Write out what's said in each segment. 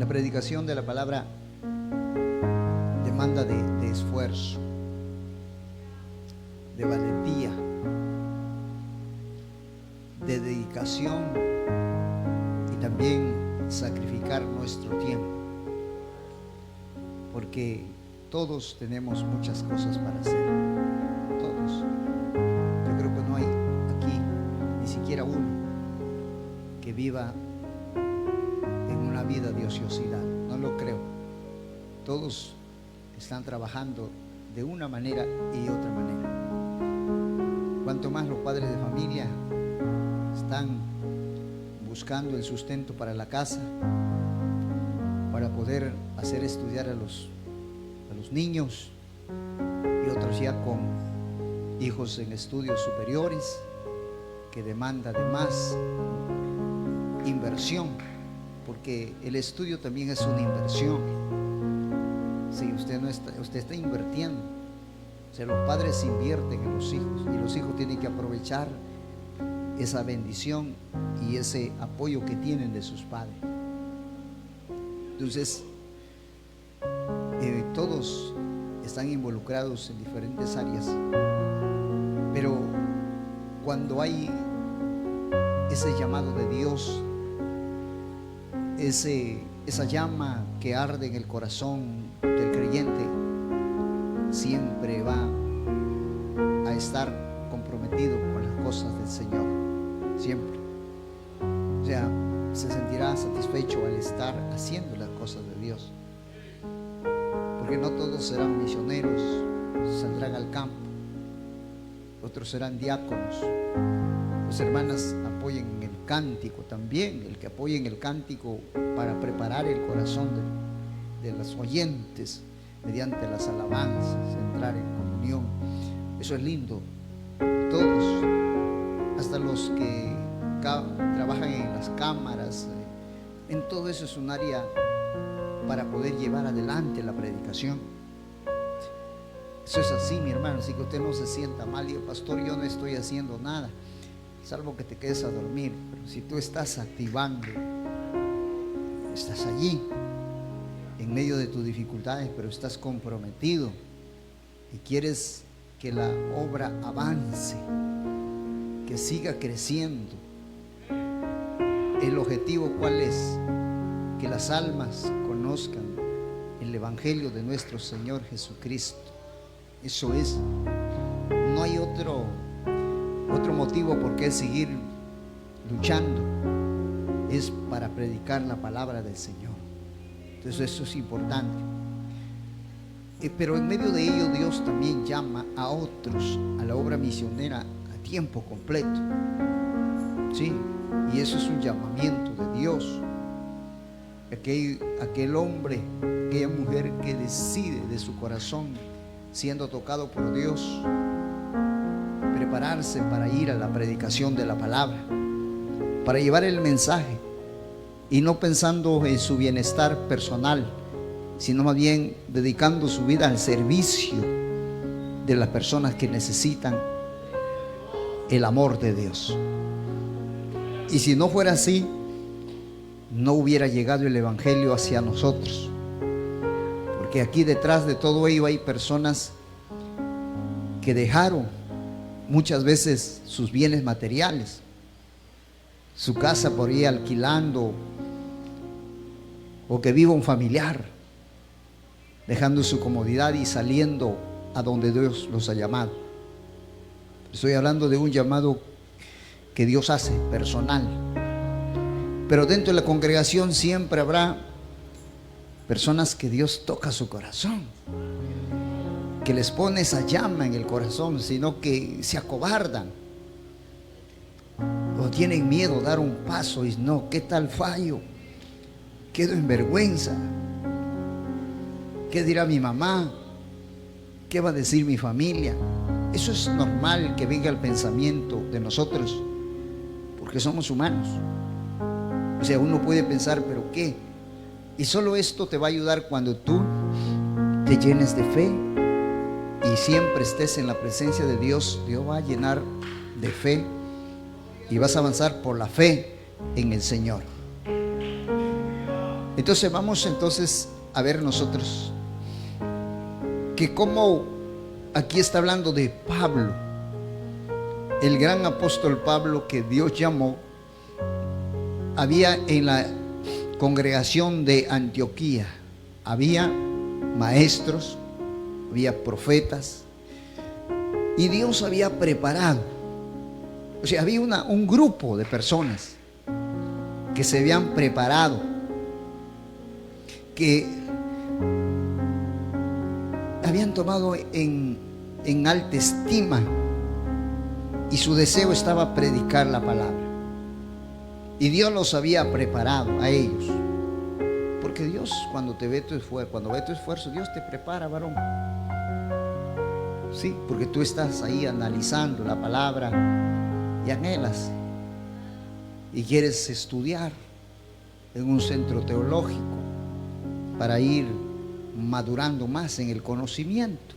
La predicación de la palabra demanda de esfuerzo, de valentía, de dedicación y también sacrificar nuestro tiempo, porque todos tenemos muchas cosas para hacer, todos. Yo creo que no hay aquí ni siquiera uno que viva en una vida de ociosidad, no lo creo. Todos están trabajando de una manera y otra manera. Cuanto más los padres de familia están buscando el sustento para la casa, para poder hacer estudiar a los niños, y otros ya con hijos en estudios superiores, que demanda de más inversión, porque el estudio también es una inversión. Si usted está invirtiendo, o sea, los padres invierten en los hijos y los hijos tienen que aprovechar esa bendición y ese apoyo que tienen de sus padres. Entonces, todos están involucrados en diferentes áreas, pero cuando hay ese llamado de Dios, esa llama que arde en el corazón del creyente, siempre va a estar comprometido con las cosas del Señor, siempre. O sea, se sentirá satisfecho al estar haciendo las cosas de Dios, porque no todos serán misioneros, saldrán al campo, otros serán diáconos. Las hermanas apoyen en el cántico también, el que apoye en el cántico para preparar el corazón de los oyentes mediante las alabanzas, entrar en comunión. Eso es lindo. Todos, hasta los que trabajan en las cámaras, en todo eso es un área para poder llevar adelante la predicación. Eso es así, mi hermano, así que usted no se sienta mal. Y pastor, yo no estoy haciendo nada, salvo que te quedes a dormir. Pero si tú estás activando, estás allí en medio de tus dificultades, pero estás comprometido y quieres que la obra avance, que siga creciendo. ¿El objetivo cuál es? Que las almas conozcan el evangelio de nuestro Señor Jesucristo. Eso es. No hay otro motivo por qué seguir luchando. Es para predicar la palabra del Señor. Entonces eso es importante. Pero en medio de ello Dios también llama a otros a la obra misionera a tiempo completo. Sí, y eso es un llamamiento de Dios. Aquel hombre, aquella mujer que decide de su corazón, siendo tocado por Dios, prepararse para ir a la predicación de la palabra, para llevar el mensaje, y no pensando en su bienestar personal, sino más bien dedicando su vida al servicio de las personas que necesitan el amor de Dios. Y si no fuera así, no hubiera llegado el evangelio hacia nosotros, porque aquí detrás de todo ello hay personas que dejaron muchas veces sus bienes materiales, su casa por ahí alquilando, o que viva un familiar, dejando su comodidad y saliendo a donde Dios los ha llamado. Estoy hablando de un llamado que Dios hace personal, pero dentro de la congregación siempre habrá personas que Dios toca su corazón, que les pone esa llama en el corazón, sino que se acobardan o tienen miedo a dar un paso y no, ¿qué tal fallo? Quedo en vergüenza. ¿Qué dirá mi mamá? ¿Qué va a decir mi familia? Eso es normal que venga el pensamiento de nosotros, porque somos humanos. O sea, uno puede pensar, ¿pero qué? Y solo esto te va a ayudar cuando tú te llenes de fe y siempre estés en la presencia de Dios. Dios va a llenar de fe y vas a avanzar por la fe en el Señor. Entonces vamos entonces a ver nosotros que como aquí está hablando de Pablo, el gran apóstol Pablo que Dios llamó. Había en la congregación de Antioquía, había maestros, había profetas, y Dios había preparado, o sea, había un grupo de personas que se habían preparado, que habían tomado en alta estima, y su deseo estaba predicar la palabra. Y Dios los había preparado a ellos. Porque Dios, cuando ve tu esfuerzo, Dios te prepara, varón. Sí, porque tú estás ahí analizando la palabra y anhelas y quieres estudiar en un centro teológico para ir madurando más en el conocimiento.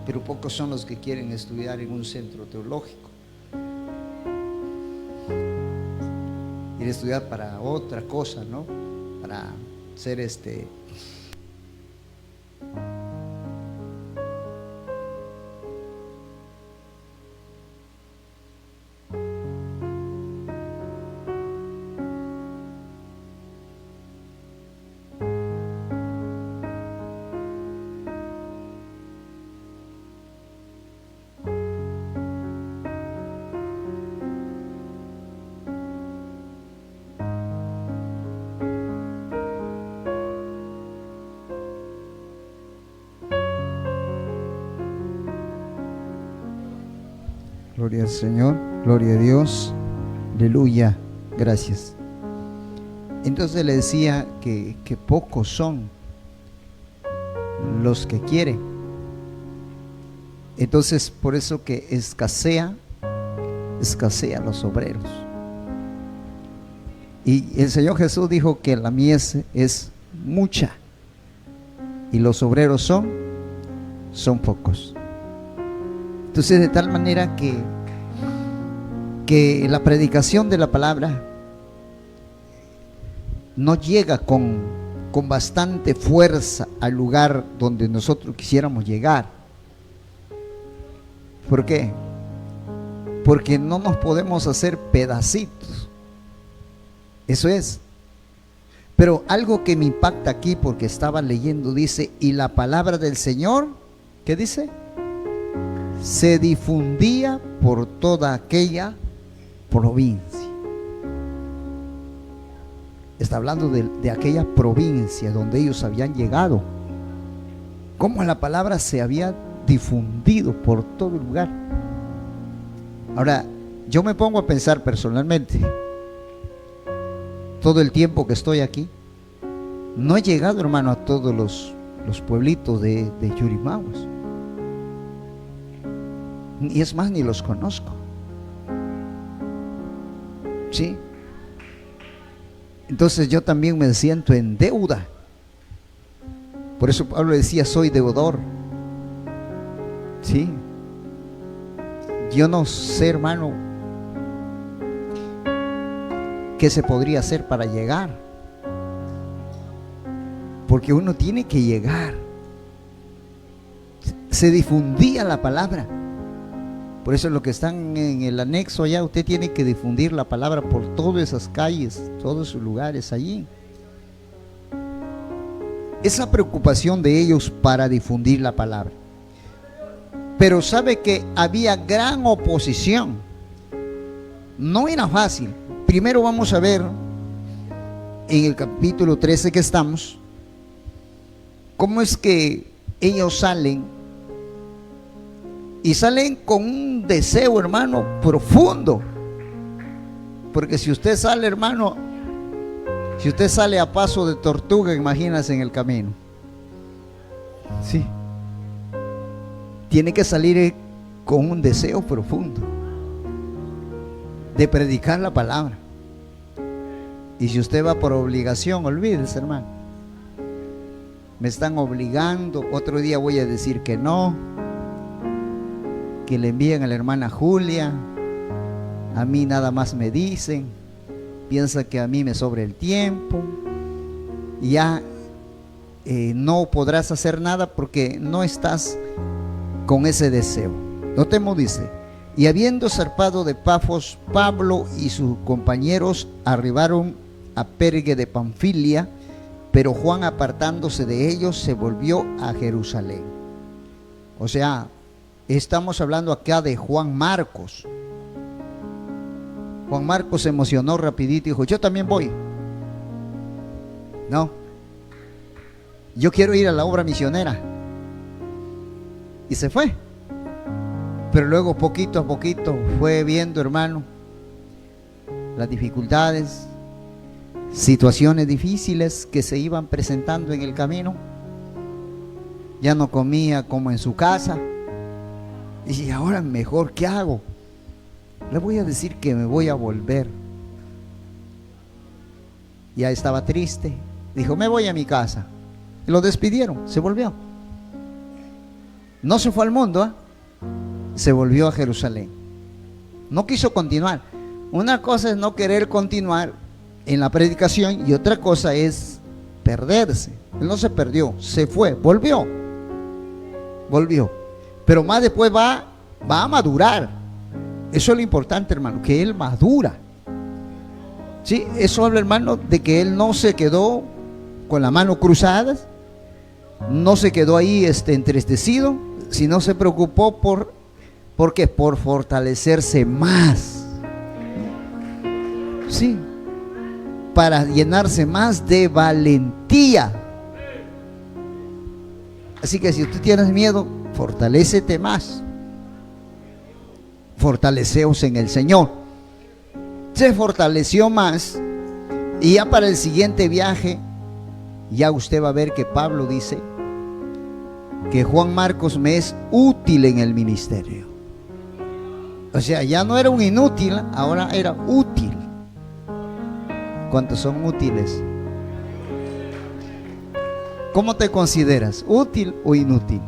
Pero pocos son los que quieren estudiar en un centro teológico. Ir a estudiar para otra cosa, ¿no? Para ser Gloria al Señor, gloria a Dios, aleluya, gracias. Entonces le decía que pocos son los que quieren. Entonces por eso que escasea los obreros. Y el Señor Jesús dijo que la mies es mucha y los obreros son pocos. Entonces de tal manera que la predicación de la palabra no llega con bastante fuerza al lugar donde nosotros quisiéramos llegar. ¿Por qué? Porque no nos podemos hacer pedacitos. Eso es. Pero algo que me impacta aquí, porque estaba leyendo, dice, y la palabra del Señor, ¿qué dice? Se difundía por toda aquella provincia. Está hablando de aquella provincia donde ellos habían llegado. Cómo la palabra se había difundido por todo el lugar. Ahora, yo me pongo a pensar personalmente, todo el tiempo que estoy aquí, no he llegado, hermano, a todos los pueblitos de Yurimaguas. Y es más, ni los conozco. ¿Sí? Entonces yo también me siento en deuda. Por eso Pablo decía, soy deudor. ¿Sí? Yo no sé, hermano, qué se podría hacer para llegar. Porque uno tiene que llegar. Se difundía la palabra. Por eso lo que están en el anexo allá, usted tiene que difundir la palabra por todas esas calles, todos esos lugares allí. Esa preocupación de ellos para difundir la palabra. Pero sabe que había gran oposición. No era fácil. Primero vamos a ver en el capítulo 13 que estamos, cómo es que ellos salen. Y salen con un deseo, hermano, profundo. Porque si usted sale, hermano, si usted sale a paso de tortuga, imagínese en el camino. Sí. Tiene que salir con un deseo profundo de predicar la palabra. Y si usted va por obligación, olvídese, hermano. Me están obligando, otro día voy a decir que no, que le envíen a la hermana Julia, a mí nada más me dicen, piensa que a mí me sobra el tiempo, ya no podrás hacer nada porque no estás con ese deseo. Notemos, dice: y habiendo zarpado de Pafos, Pablo y sus compañeros arribaron a Perge de Panfilia, pero Juan, apartándose de ellos, se volvió a Jerusalén. O sea, estamos hablando acá de Juan Marcos. Juan Marcos se emocionó rapidito y dijo: yo también voy. No, yo quiero ir a la obra misionera. Y se fue. Pero luego, poquito a poquito, fue viendo, hermano, las dificultades, situaciones difíciles que se iban presentando en el camino. Ya no comía como en su casa. Y ahora mejor, ¿qué hago? Le voy a decir que me voy a volver. Ya estaba triste. Dijo: me voy a mi casa. Y lo despidieron, se volvió. No se fue al mundo, se volvió a Jerusalén. No quiso continuar. Una cosa es no querer continuar en la predicación y otra cosa es perderse. Él no se perdió, se fue, volvió. Pero más después va a madurar. Eso es lo importante, hermano, que él madura. Sí, eso habla, hermano, de que él no se quedó con la mano cruzada, no se quedó ahí entristecido, sino se preocupó por fortalecerse más. Sí, para llenarse más de valentía. Así que si tú tienes miedo, fortalécete más. Fortaleceos en el Señor. Se fortaleció más, y ya para el siguiente viaje, ya usted va a ver que Pablo dice que Juan Marcos me es útil en el ministerio. O sea, ya no era un inútil, ahora era útil. ¿Cuántos son útiles? ¿Cómo te consideras? ¿Útil o inútil?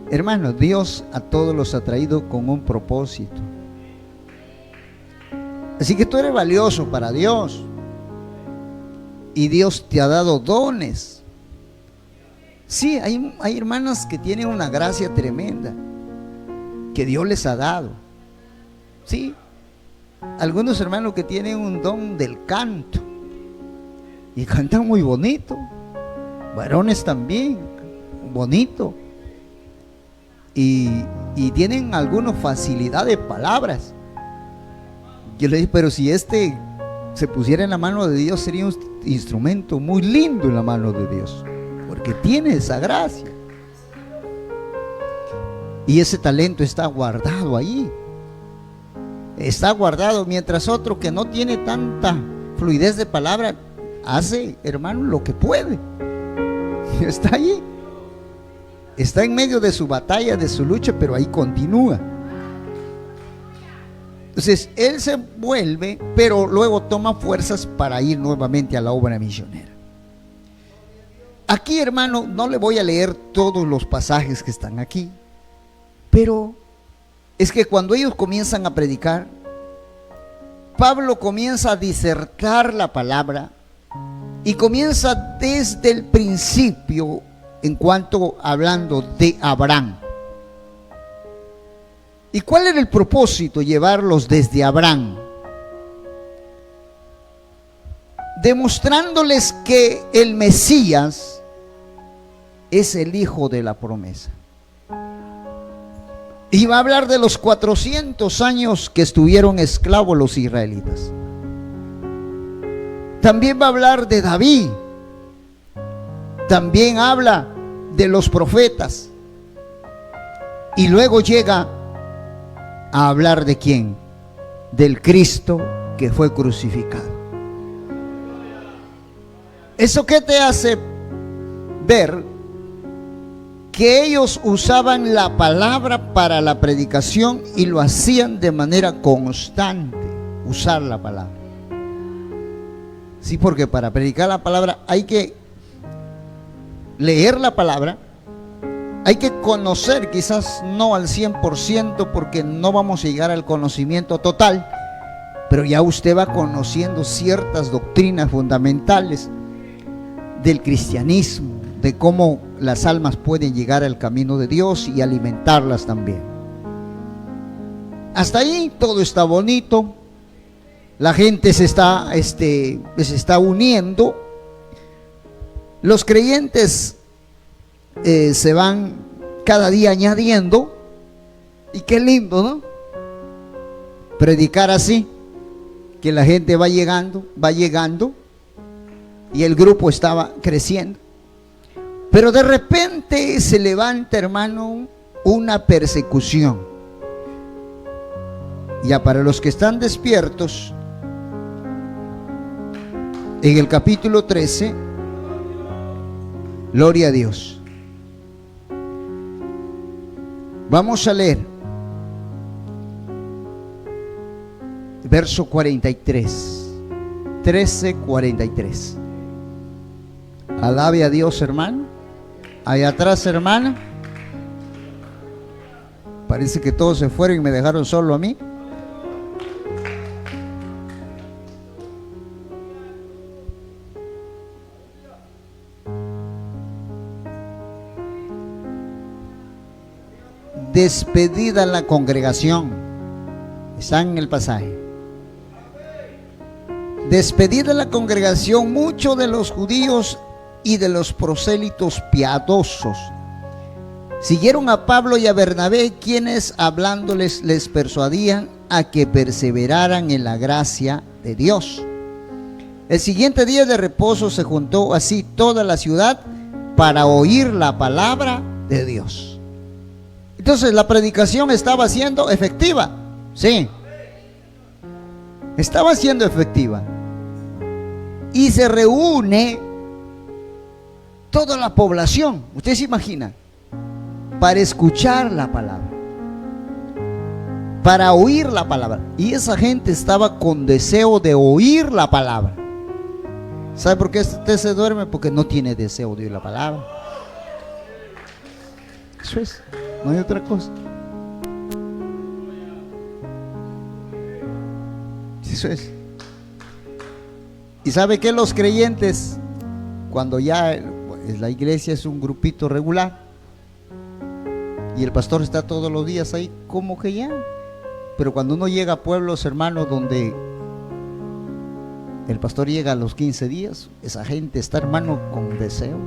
Hermano, Dios a todos los ha traído con un propósito. Así que tú eres valioso para Dios. Y Dios te ha dado dones. Sí, hay hermanas que tienen una gracia tremenda que Dios les ha dado. Sí, algunos hermanos que tienen un don del canto y cantan muy bonito. Varones también, bonito. Y tienen alguna facilidad de palabras. Yo le dije: pero si se pusiera en la mano de Dios, sería un instrumento muy lindo en la mano de Dios, porque tiene esa gracia. Y ese talento está guardado ahí. Está guardado, mientras otro que no tiene tanta fluidez de palabra hace, hermano, lo que puede. Está ahí. Está en medio de su batalla, de su lucha, pero ahí continúa. Entonces, él se vuelve, pero luego toma fuerzas para ir nuevamente a la obra misionera. Aquí, hermano, no le voy a leer todos los pasajes que están aquí, pero es que cuando ellos comienzan a predicar, Pablo comienza a disertar la palabra y comienza desde el principio, en cuanto hablando de Abraham. ¿Y cuál era el propósito? Llevarlos desde Abraham, demostrándoles que el Mesías es el hijo de la promesa. Y va a hablar de los 400 años que estuvieron esclavos los israelitas. También va a hablar de David. También habla de los profetas. Y luego llega a hablar de quién, del Cristo que fue crucificado. ¿Eso qué te hace ver? Que ellos usaban la palabra para la predicación y lo hacían de manera constante, usar la palabra. Sí, porque para predicar la palabra hay que leer la palabra, hay que conocer, quizás no al 100%, porque no vamos a llegar al conocimiento total, pero ya usted va conociendo ciertas doctrinas fundamentales del cristianismo, de cómo las almas pueden llegar al camino de Dios y alimentarlas también. Hasta ahí todo está bonito, la gente se está uniendo, los creyentes se van cada día añadiendo, y qué lindo, ¿no? Predicar así, que la gente va llegando, y el grupo estaba creciendo. Pero de repente se levanta, hermano, una persecución. Ya para los que están despiertos, en el capítulo 13, gloria a Dios. Vamos a leer verso 43, 13:43. Alabe a Dios, hermano. Allá atrás, hermana. Parece que todos se fueron y me dejaron solo a mí. Despedida la congregación. Está en el pasaje. Despedida la congregación, muchos de los judíos y de los prosélitos piadosos siguieron a Pablo y a Bernabé, quienes hablándoles les persuadían a que perseveraran en la gracia de Dios. El siguiente día de reposo se juntó así toda la ciudad para oír la palabra de Dios. Entonces la predicación estaba siendo efectiva. Sí, estaba siendo efectiva. Y se reúne toda la población, usted se imagina, para escuchar la palabra, para oír la palabra. Y esa gente estaba con deseo de oír la palabra. ¿Sabe por qué usted se duerme? Porque no tiene deseo de oír la palabra. Eso es, no hay otra cosa. Eso es. Y sabe que los creyentes, cuando ya la iglesia es un grupito regular y el pastor está todos los días ahí, como que ya. Pero cuando uno llega a pueblos, hermanos, donde el pastor llega a los 15 días, esa gente está, hermano, con deseo.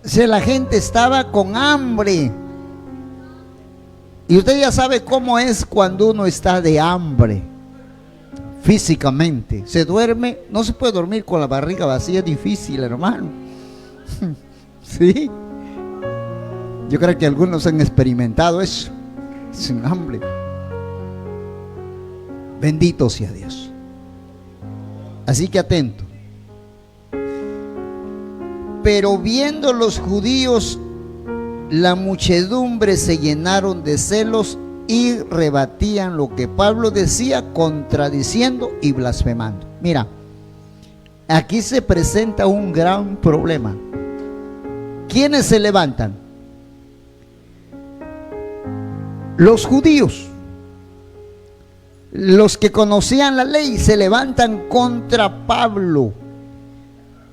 O sea, la gente estaba con hambre. Y usted ya sabe cómo es cuando uno está de hambre. Físicamente, se duerme, no se puede dormir con la barriga vacía, es difícil, hermano. Sí, yo creo que algunos han experimentado eso, sin hambre. Bendito sea Dios. Así que atento. Pero viendo los judíos, la muchedumbre se llenaron de celos y rebatían lo que Pablo decía, contradiciendo y blasfemando. Mira, aquí se presenta un gran problema. ¿Quiénes se levantan? Los judíos, los que conocían la ley, se levantan contra Pablo.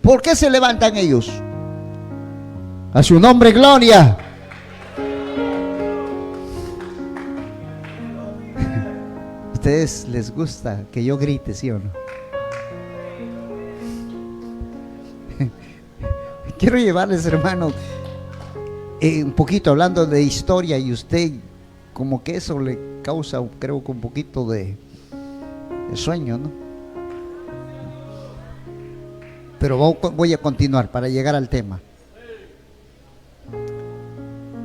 ¿Por qué se levantan ellos? A su nombre, gloria. ¿A ustedes les gusta que yo grite, sí o no? Quiero llevarles, hermanos, un poquito hablando de historia, y usted como que eso le causa, creo que un poquito de sueño, ¿no? Pero voy a continuar para llegar al tema.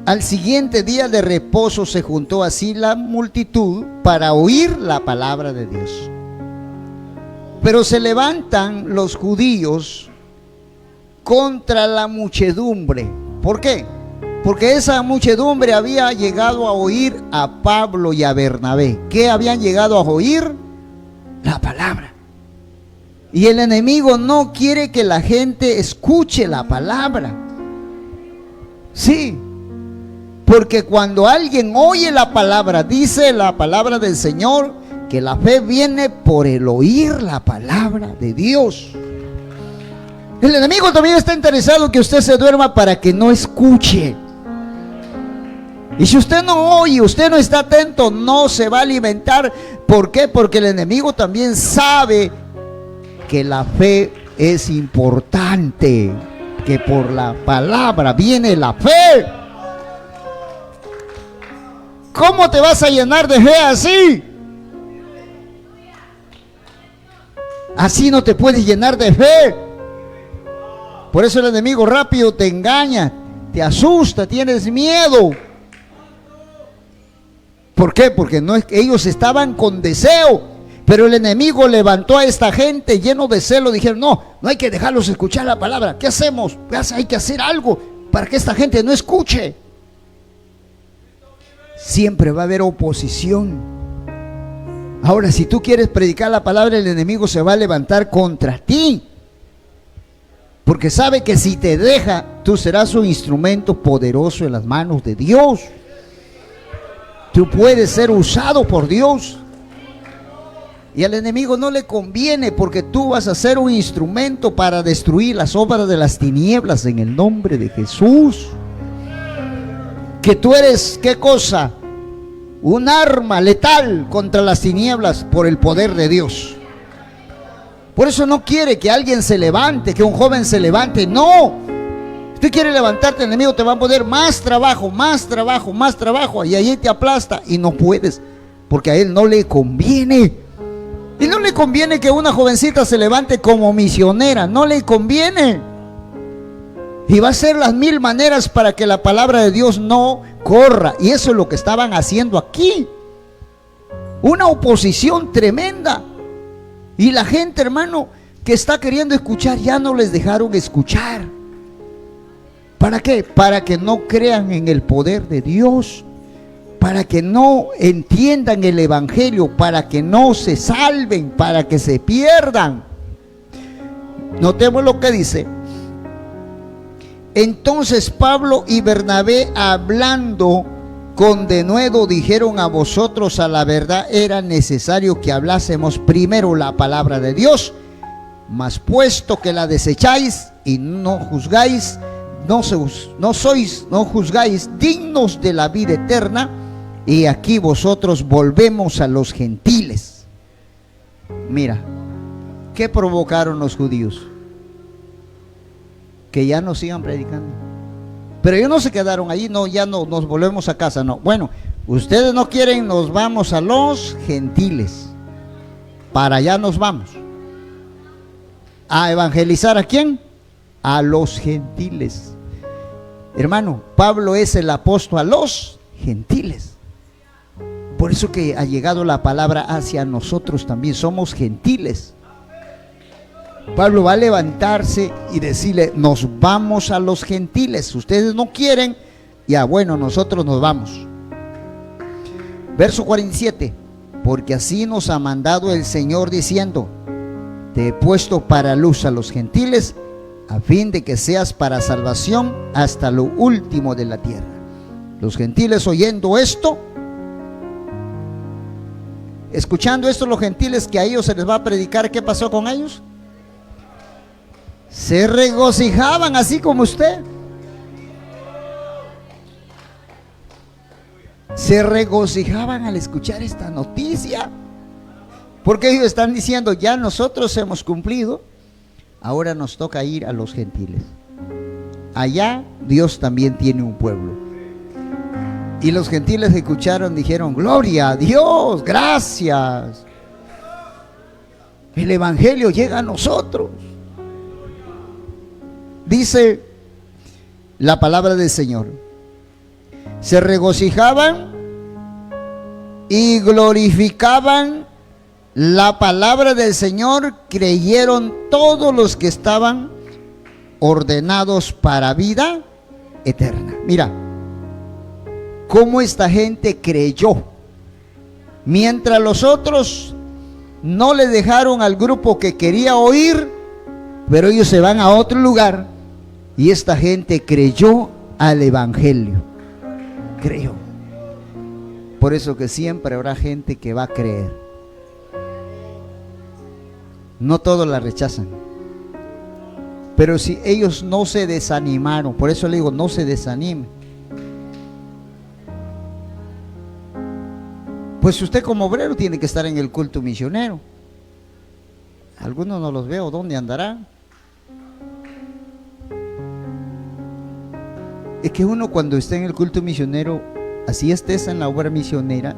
Al siguiente día de reposo se juntó así la multitud para oír la palabra de Dios. Pero se levantan los judíos contra la muchedumbre. ¿Por qué? Porque esa muchedumbre había llegado a oír a Pablo y a Bernabé. ¿Qué habían llegado a oír? La palabra. Y el enemigo no quiere que la gente escuche la palabra. Sí. Porque cuando alguien oye la palabra, dice la palabra del Señor, que la fe viene por el oír la palabra de Dios. El enemigo también está interesado en que usted se duerma para que no escuche. Y si usted no oye, usted no está atento, no se va a alimentar. ¿Por qué? Porque el enemigo también sabe que la fe es importante, que por la palabra viene la fe. ¿Cómo te vas a llenar de fe así? Así no te puedes llenar de fe. Por eso el enemigo rápido te engaña, te asusta, tienes miedo. ¿Por qué? Porque no es que ellos estaban con deseo, pero el enemigo levantó a esta gente lleno de celo. Dijeron, no hay que dejarlos escuchar la palabra. ¿Qué hacemos? Hay que hacer algo para que esta gente no escuche. Siempre va a haber oposición. Ahora, si tú quieres predicar la palabra, el enemigo se va a levantar contra ti, porque sabe que si te deja, tú serás un instrumento poderoso en las manos de Dios. Tú puedes ser usado por Dios. Y al enemigo no le conviene, porque tú vas a ser un instrumento para destruir las obras de las tinieblas en el nombre de Jesús. Que tú eres, ¿qué cosa? Un arma letal contra las tinieblas por el poder de Dios. Por eso no quiere que alguien se levante, que un joven se levante. No. Usted quiere levantarte, el enemigo te va a poner más trabajo, más trabajo, más trabajo, y ahí te aplasta y no puedes, porque a él no le conviene. Y no le conviene que una jovencita se levante como misionera, no le conviene. Y va a hacer las mil maneras para que la palabra de Dios no corra. Y eso es lo que estaban haciendo aquí. Una oposición tremenda. Y la gente, hermano, que está queriendo escuchar, ya no les dejaron escuchar. ¿Para qué? Para que no crean en el poder de Dios, para que no entiendan el evangelio, para que no se salven, para que se pierdan. Notemos lo que dice. Entonces Pablo y Bernabé, hablando con denuedo, dijeron: a vosotros a la verdad era necesario que hablásemos primero la palabra de Dios, mas puesto que la desecháis y no juzgáis, no juzgáis dignos de la vida eterna, y aquí vosotros volvemos a los gentiles. Mira, ¿qué provocaron los judíos? Que ya no sigan predicando. Pero ellos no se quedaron allí, no, ya no nos volvemos a casa, no. Bueno, ustedes no quieren, nos vamos a los gentiles. Para allá nos vamos. ¿A evangelizar a quién? A los gentiles. Hermano, Pablo es el apóstol a los gentiles. Por eso que ha llegado la palabra hacia nosotros también, somos gentiles. Pablo va a levantarse y decirle: nos vamos a los gentiles. Ustedes no quieren, ya bueno, nosotros nos vamos. Verso 47. Porque así nos ha mandado el Señor diciendo: te he puesto para luz a los gentiles, a fin de que seas para salvación hasta lo último de la tierra. Los gentiles, oyendo esto, escuchando esto, los gentiles, que a ellos se les va a predicar, ¿qué pasó con ellos? Se regocijaban así como usted. Se regocijaban al escuchar esta noticia, porque ellos están diciendo: ya nosotros hemos cumplido, ahora nos toca ir a los gentiles. Allá Dios también tiene un pueblo. Y los gentiles escucharon, dijeron: gloria a Dios, gracias. El evangelio llega a nosotros. Dice la palabra del Señor: se regocijaban y glorificaban la palabra del Señor, creyeron todos los que estaban ordenados para vida eterna. Mira cómo esta gente creyó, mientras los otros no le dejaron al grupo que quería oír, pero ellos se van a otro lugar, y esta gente creyó al evangelio. creo. Por eso que siempre habrá gente que va a creer. No todos la rechazan. Pero si ellos no se desanimaron, por eso le digo, no se desanimen. Pues usted como obrero tiene que estar en el culto misionero. Algunos no los veo, ¿dónde andarán? Es que uno cuando está en el culto misionero, así estés en la obra misionera,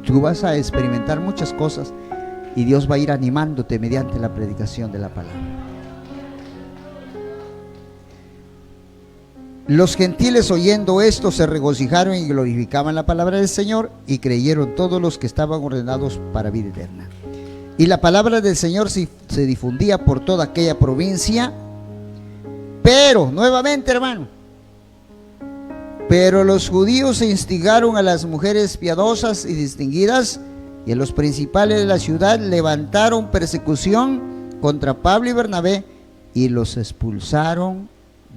tú vas a experimentar muchas cosas y Dios va a ir animándote mediante la predicación de la palabra. Los gentiles oyendo esto se regocijaron y glorificaban la palabra del Señor, y creyeron todos los que estaban ordenados para vida eterna. Y la palabra del Señor se difundía por toda aquella provincia. Pero, nuevamente hermano, pero los judíos se instigaron a las mujeres piadosas y distinguidas, y a los principales de la ciudad levantaron persecución contra Pablo y Bernabé, y los expulsaron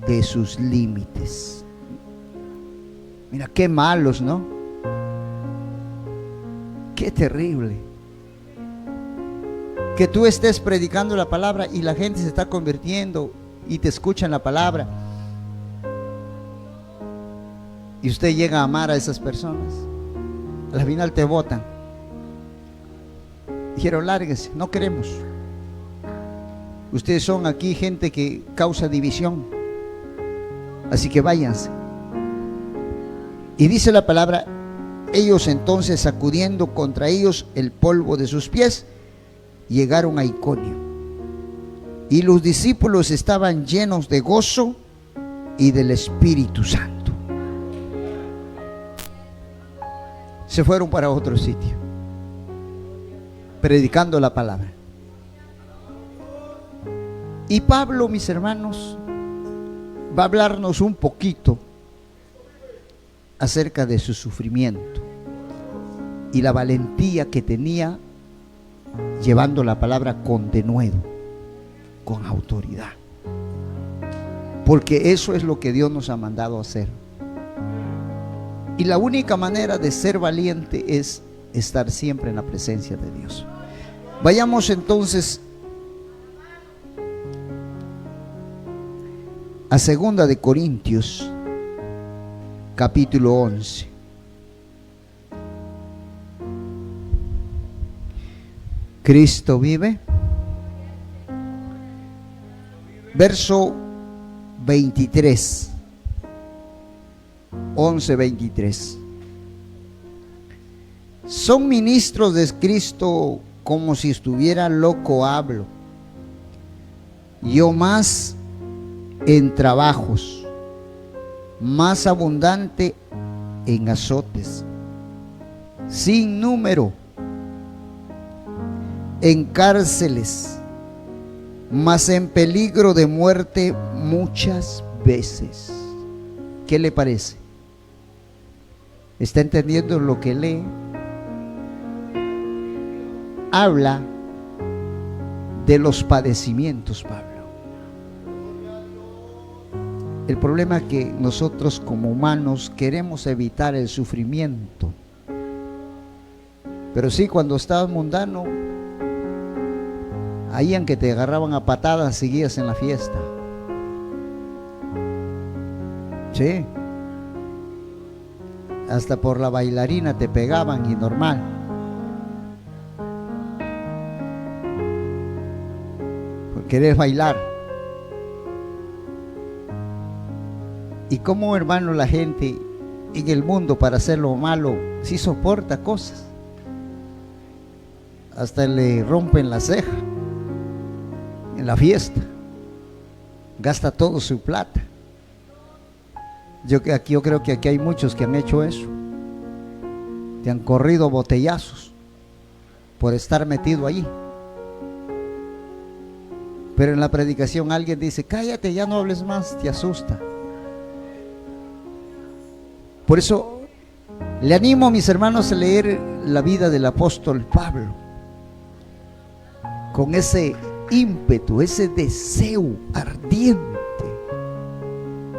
de sus límites. Mira qué malos, ¿no? Qué terrible que tú estés predicando la palabra y la gente se está convirtiendo y te escuchan la palabra, y usted llega a amar a esas personas. Al final te botan. Dijeron: lárguese, no queremos. Ustedes son aquí gente que causa división, así que váyanse. Y dice la palabra: ellos entonces, sacudiendo contra ellos el polvo de sus pies, llegaron a Iconio. Y los discípulos estaban llenos de gozo y del Espíritu Santo. Se fueron para otro sitio, predicando la palabra. Y Pablo, mis hermanos, va a hablarnos un poquito acerca de su sufrimiento y la valentía que tenía llevando la palabra con denuedo, con autoridad, porque eso es lo que Dios nos ha mandado a hacer. Y la única manera de ser valiente es estar siempre en la presencia de Dios. Vayamos entonces a 2 de Corintios capítulo 11. Cristo vive. Verso 23. 11:23. Son ministros de Cristo como si estuviera loco hablo. Yo más en trabajos, más abundante en azotes, sin número, en cárceles, mas en peligro de muerte muchas veces. ¿Qué le parece? ¿Está entendiendo lo que lee? Habla de los padecimientos, Pablo. El problema es que nosotros como humanos queremos evitar el sufrimiento. Pero sí, cuando estabas mundano, ahí en que te agarraban a patadas, seguías en la fiesta. Sí. Hasta por la bailarina te pegaban, y normal. Por querer bailar. Y como, hermano, la gente en el mundo para hacer lo malo sí soporta cosas. Hasta le rompen la ceja en la fiesta. Gasta todo su plata. Yo creo que aquí hay muchos que han hecho eso. Te han corrido botellazos por estar metido allí. Pero en la predicación alguien dice: cállate, ya no hables más, te asusta. Por eso le animo a mis hermanos a leer la vida del apóstol Pablo, con ese ímpetu, ese deseo ardiente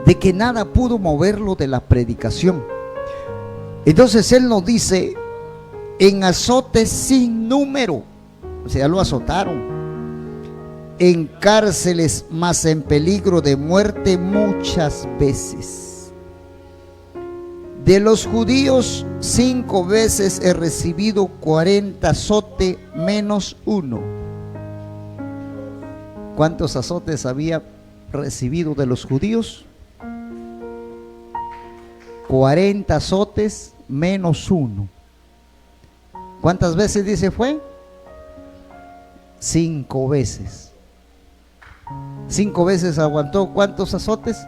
de que nada pudo moverlo de la predicación. Entonces Él nos dice, en azotes sin número, o sea, lo azotaron, en cárceles, mas en peligro de muerte muchas veces. De los judíos 5 veces he recibido 40 azotes menos uno. ¿Cuántos azotes había recibido de los judíos? 40 azotes menos uno. ¿Cuántas veces dice fue? 5 veces. 5 veces aguantó. ¿Cuántos azotes?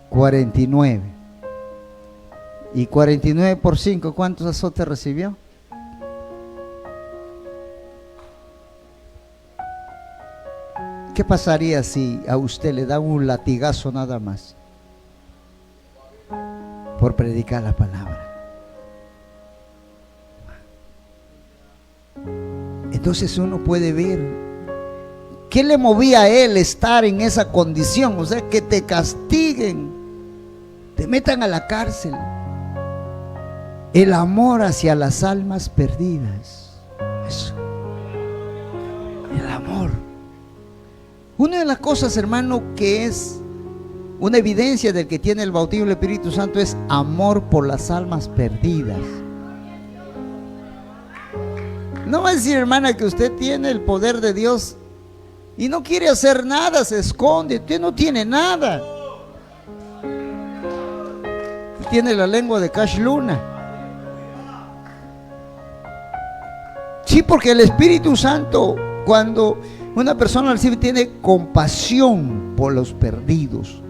49. Y 49 por 5, ¿cuántos azotes recibió? ¿Qué pasaría si a usted le dan un latigazo nada más por predicar la palabra? Entonces uno puede ver qué le movía a él estar en esa condición. O sea, que te castiguen, te metan a la cárcel. El amor hacia las almas perdidas. Eso. El amor. Una de las cosas, hermano, que es una evidencia del que tiene el bautismo del Espíritu Santo es amor por las almas perdidas. No va a decir, hermana, que usted tiene el poder de Dios y no quiere hacer nada, se esconde. Usted no tiene nada. Tiene la lengua de Cash Luna. Sí, porque el Espíritu Santo, cuando una persona recibe, tiene compasión por los perdidos.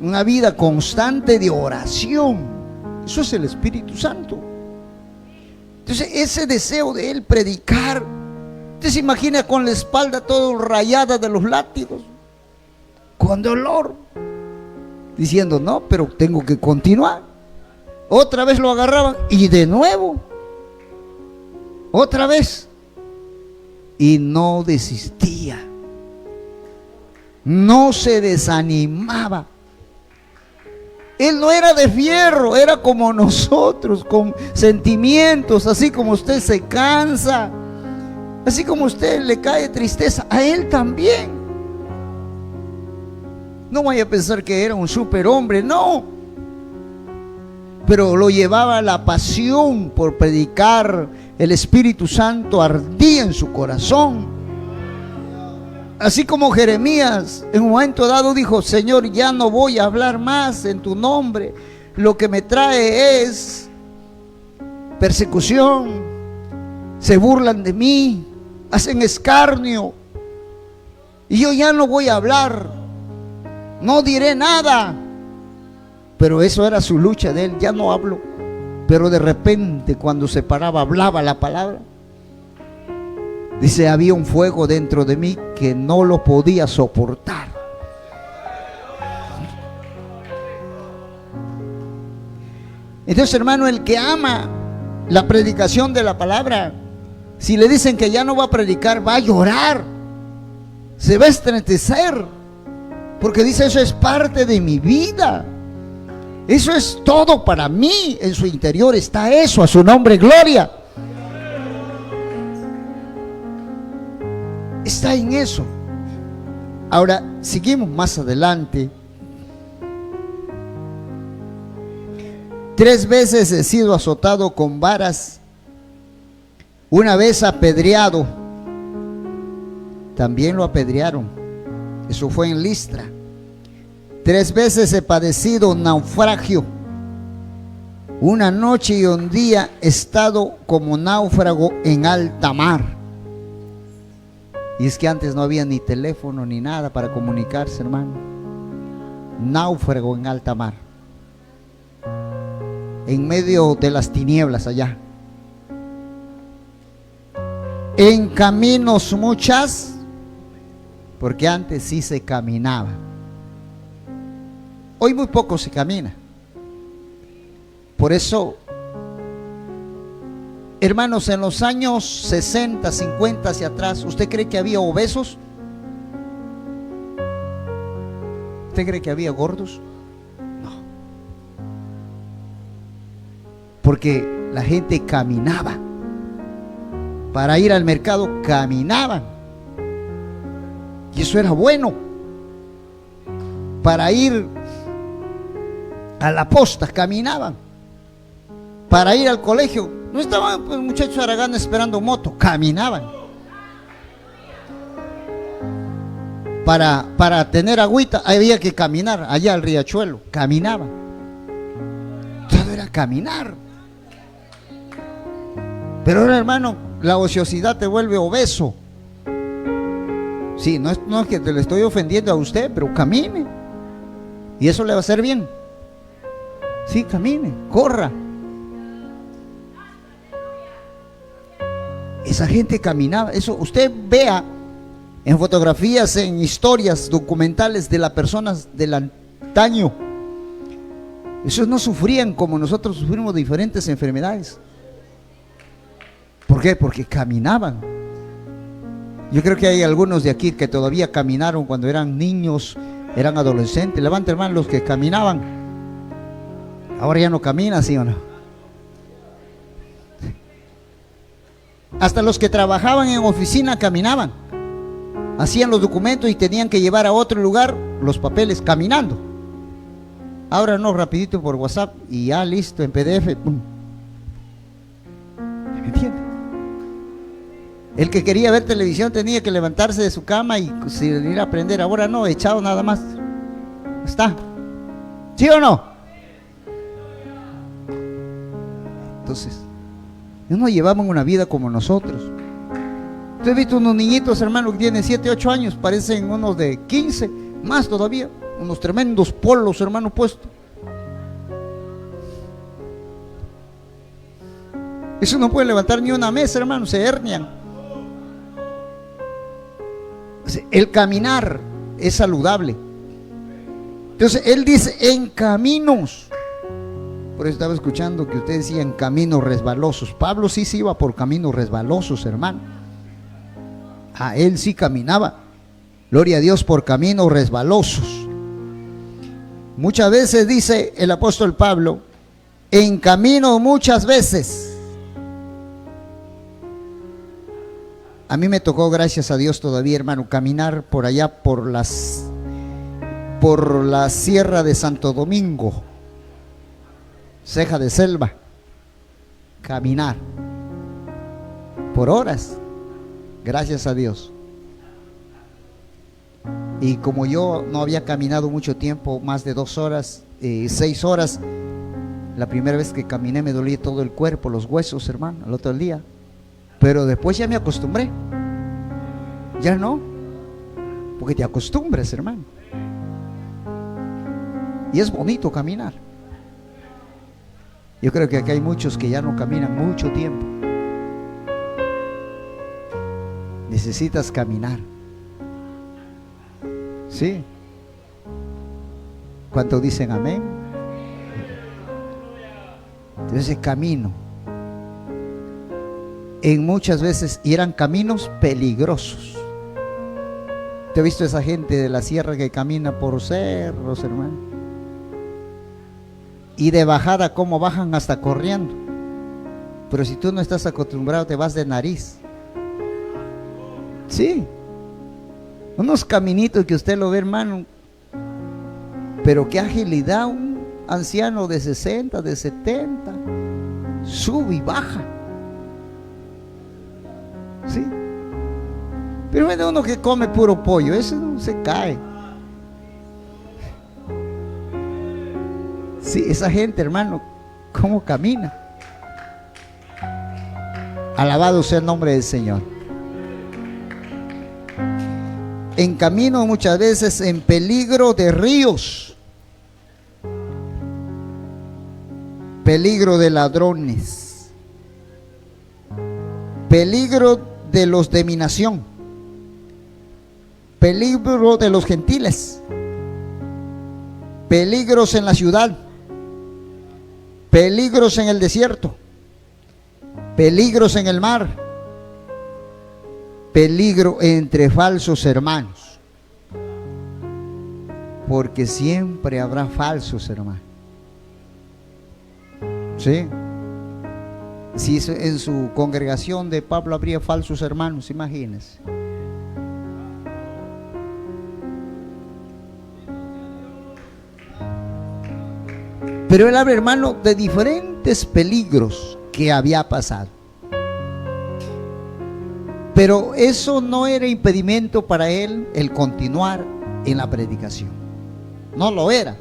Una vida constante de oración. Eso es el Espíritu Santo. Entonces, ese deseo de él predicar. Usted se imagina con la espalda todo rayada de los látigos, con dolor, diciendo, no, pero tengo que continuar. Otra vez lo agarraban y de nuevo. Otra vez. Y no desistía. No se desanimaba. Él no era de fierro, era como nosotros, con sentimientos, así como usted se cansa, así como usted le cae tristeza, a él también. No vaya a pensar que era un superhombre, no. Pero lo llevaba la pasión por predicar. El Espíritu Santo ardía en su corazón. Así como Jeremías en un momento dado dijo, Señor, ya no voy a hablar más en tu nombre. Lo que me trae es persecución. Se burlan de mí, hacen escarnio. Y yo ya no voy a hablar. No diré nada. Pero eso era su lucha de él, ya no hablo. Pero de repente cuando se paraba, hablaba la palabra. Dice, había un fuego dentro de mí que no lo podía soportar. Entonces, hermano, el que ama la predicación de la palabra, si le dicen que ya no va a predicar, va a llorar, se va a estremecer, porque dice, eso es parte de mi vida. Eso es todo para mí. En su interior está eso. A su nombre, gloria. Está en eso. Ahora, seguimos más adelante. 3 veces he sido azotado con varas. Una vez apedreado. También lo apedrearon. Eso fue en Listra. 3 veces he padecido naufragio. Una noche y un día he estado como náufrago en alta mar. Y es que antes no había ni teléfono ni nada para comunicarse, hermano. Náufrago en alta mar. En medio de las tinieblas allá. En caminos muchas, porque antes sí se caminaba. Hoy muy poco se camina. Por eso, hermanos, en los años 60, 50 hacia atrás, ¿usted cree que había obesos? ¿Usted cree que había gordos? No. porque la gente caminaba. Para ir al mercado caminaban. Y eso era bueno. Para ir a la posta caminaban. Para ir al colegio no estaban pues, muchachos haraganes esperando moto, caminaban. Para tener agüita había que caminar allá al riachuelo, caminaban. Todo era caminar. Pero ahora, hermano, la ociosidad te vuelve obeso. Sí, no es que te le estoy ofendiendo a usted, pero camine. Y eso le va a hacer bien. Sí, camine, corra. Esa gente caminaba. Eso usted vea en fotografías, en historias documentales de las personas del antaño. Esos no sufrían como nosotros sufrimos de diferentes enfermedades. ¿Por qué? Porque caminaban. Yo creo que hay algunos de aquí que todavía caminaron cuando eran niños, eran adolescentes. Levanta, hermano, los que caminaban. Ahora ya no camina, ¿sí o no? Hasta los que trabajaban en oficina caminaban. Hacían los documentos y tenían que llevar a otro lugar los papeles caminando. Ahora no, rapidito por WhatsApp y ya listo, en PDF. ¡Pum! ¿Me entiende? El que quería ver televisión tenía que levantarse de su cama y ir a aprender. Ahora no, echado nada más. ¿Está? ¿Sí o no? Entonces, no llevaban una vida como nosotros. Usted ha visto unos niñitos, hermano, que tienen 7, 8 años, parecen unos de 15, más todavía, unos tremendos polos, hermano, puestos. Eso no puede levantar ni una mesa, hermano, se hernian. El caminar es saludable. Entonces, él dice, en caminos. Por eso estaba escuchando que usted decía en caminos resbalosos. Pablo sí se iba por caminos resbalosos, hermano. Él sí caminaba, gloria a Dios, por caminos resbalosos. Muchas veces dice el apóstol Pablo, en camino muchas veces. A mí me tocó, gracias a Dios todavía, hermano, caminar por allá por la sierra de Santo Domingo, ceja de selva, caminar por horas, gracias a Dios. Y como yo no había caminado mucho tiempo, más de 2 horas, 6 horas, la primera vez que caminé me dolía todo el cuerpo, los huesos, hermano, el otro día. Pero después ya me acostumbré. Ya no, porque te acostumbras, hermano. Y es bonito caminar. Yo creo que aquí hay muchos que ya no caminan mucho tiempo. Necesitas caminar. ¿Sí? ¿Cuántos dicen amén? Entonces camino. En muchas veces, y eran caminos peligrosos. ¿Te has visto esa gente de la sierra que camina por cerros, hermano? Y de bajada, cómo bajan hasta corriendo. Pero si tú no estás acostumbrado, te vas de nariz. Sí. Unos caminitos que usted lo ve, hermano. Pero qué agilidad, un anciano de 60, de 70, sube y baja. Sí. Pero bueno, uno que come puro pollo, ese no se cae. Sí, esa gente, hermano, ¿cómo camina? Alabado sea el nombre del Señor. En camino muchas veces en peligro de ríos, peligro de ladrones, peligro de los de mi nación, peligro de los gentiles, peligros en la ciudad, peligros en el desierto, peligros en el mar, peligro entre falsos hermanos, porque siempre habrá falsos hermanos. ¿Sí? Si en su congregación de Pablo habría falsos hermanos, imagínense. Pero él habla, hermano, de diferentes peligros que había pasado. Pero eso no era impedimento para él el continuar en la predicación. No lo era.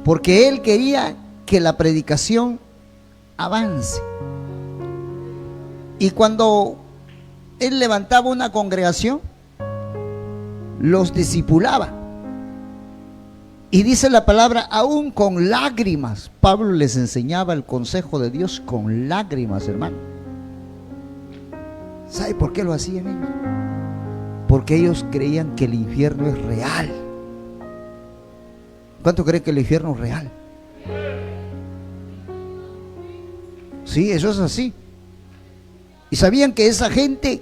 Porque él quería que la predicación avance. Y cuando él levantaba una congregación, los discipulaba. Y dice la palabra, aún con lágrimas. Pablo les enseñaba el consejo de Dios con lágrimas, hermano. ¿Sabe por qué lo hacían ellos? Porque ellos creían que el infierno es real. ¿Cuánto creen que el infierno es real? Sí, eso es así. Y sabían que esa gente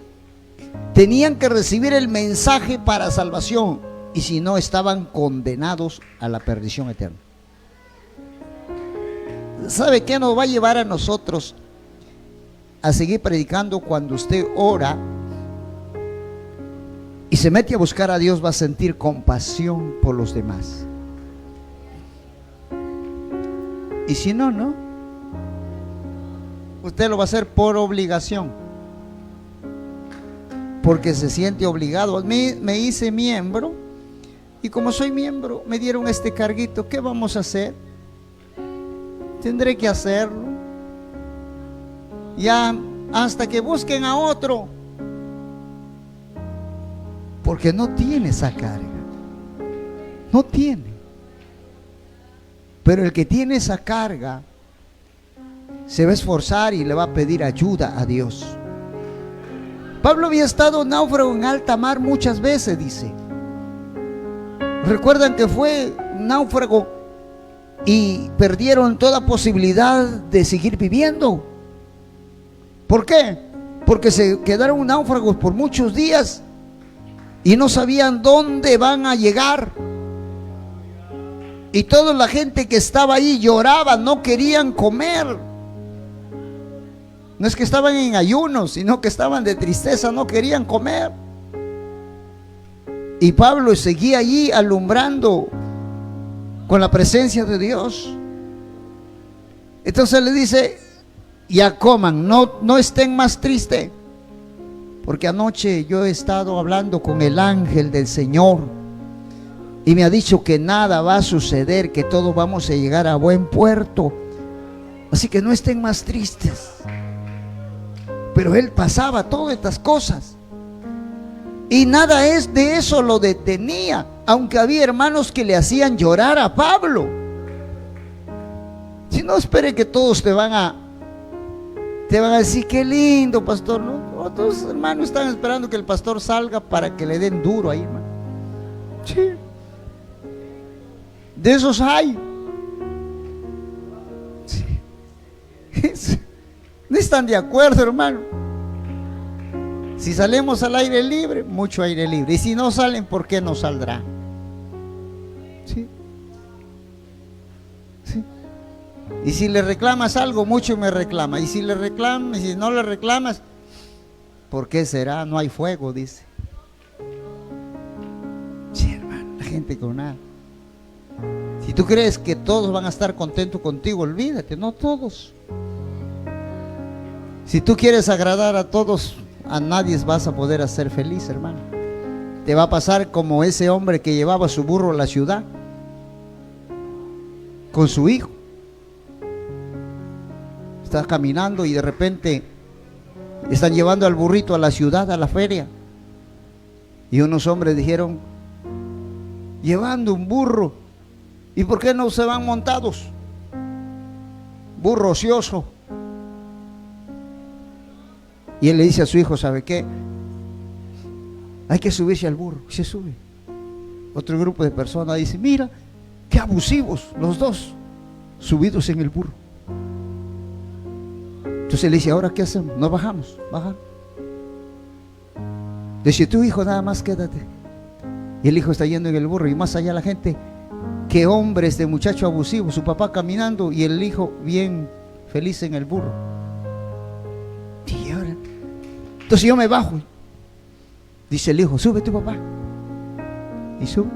tenían que recibir el mensaje para salvación, y si no, estaban condenados a la perdición eterna. ¿Sabe qué nos va a llevar a nosotros a seguir predicando? Cuando usted ora y se mete a buscar a Dios, va a sentir compasión por los demás. Y si no, no. Usted lo va a hacer por obligación, porque se siente obligado. Me hice miembro, y como soy miembro me dieron este carguito. ¿Qué vamos a hacer? Tendré que hacerlo, ya hasta que busquen a otro, porque no tiene esa carga. No tiene. Pero el que tiene esa carga se va a esforzar y le va a pedir ayuda a Dios. Pablo había estado náufrago en alta mar muchas veces, dice. Recuerdan que fue náufrago y perdieron toda posibilidad de seguir viviendo. ¿Por qué? Porque se quedaron náufragos por muchos días y no sabían dónde van a llegar. Y toda la gente que estaba ahí lloraba, no querían comer. No es que estaban en ayuno, sino que estaban de tristeza, no querían comer. Y Pablo seguía allí alumbrando con la presencia de Dios. Entonces le dice, ya coman, no estén más tristes, porque anoche yo he estado hablando con el ángel del Señor y me ha dicho que nada va a suceder, que todos vamos a llegar a buen puerto. Así que no estén más tristes. Pero él pasaba todas estas cosas y nada de eso lo detenía, aunque había hermanos que le hacían llorar a Pablo. Si no, espere que todos te van a decir, qué lindo, pastor. No, otros hermanos están esperando que el pastor salga para que le den duro ahí, hermano. Sí. De esos hay. Sí. No están de acuerdo, hermano. Si salimos al aire libre, mucho aire libre. Y si no salen, ¿por qué no saldrán? ¿Sí? ¿Sí? Y si le reclamas algo, mucho me reclama. Y si le reclamas, y si no le reclamas, ¿por qué será? No hay fuego, dice. Sí, hermano, la gente con nada. Si tú crees que todos van a estar contentos contigo, olvídate, no todos. Si tú quieres agradar a todos, a nadie vas a poder hacer feliz, hermano. Te va a pasar como ese hombre que llevaba su burro a la ciudad con su hijo. Está caminando y de repente están llevando al burrito a la ciudad, a la feria. Y unos hombres dijeron, llevando un burro, ¿y por qué no se van montados? Burro ocioso. Y él le dice a su hijo, ¿sabe qué? Hay que subirse al burro. Y se sube. Otro grupo de personas dice, mira, qué abusivos los dos, subidos en el burro. Entonces le dice, ¿ahora qué hacemos? No bajamos, baja. Dice, tu hijo nada más quédate. Y el hijo está yendo en el burro y más allá la gente, qué hombre este muchacho abusivo, su papá caminando y el hijo bien feliz en el burro. Entonces yo me bajo. Dice el hijo, sube tu papá. Y sube.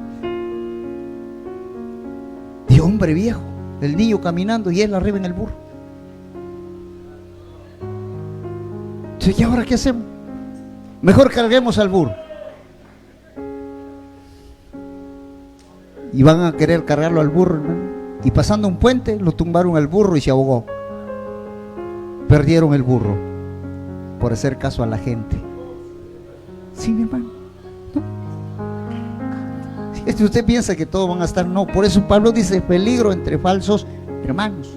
Y hombre viejo, el niño caminando y él arriba en el burro. Entonces, ¿y ahora qué hacemos? Mejor carguemos al burro. Y van a querer cargarlo al burro, hermano. Y pasando un puente, lo tumbaron al burro y se ahogó. Perdieron el burro por hacer caso a la gente. Sí, mi hermano. ¿No? Si usted piensa que todos van a estar, no. Por eso Pablo dice, peligro entre falsos hermanos.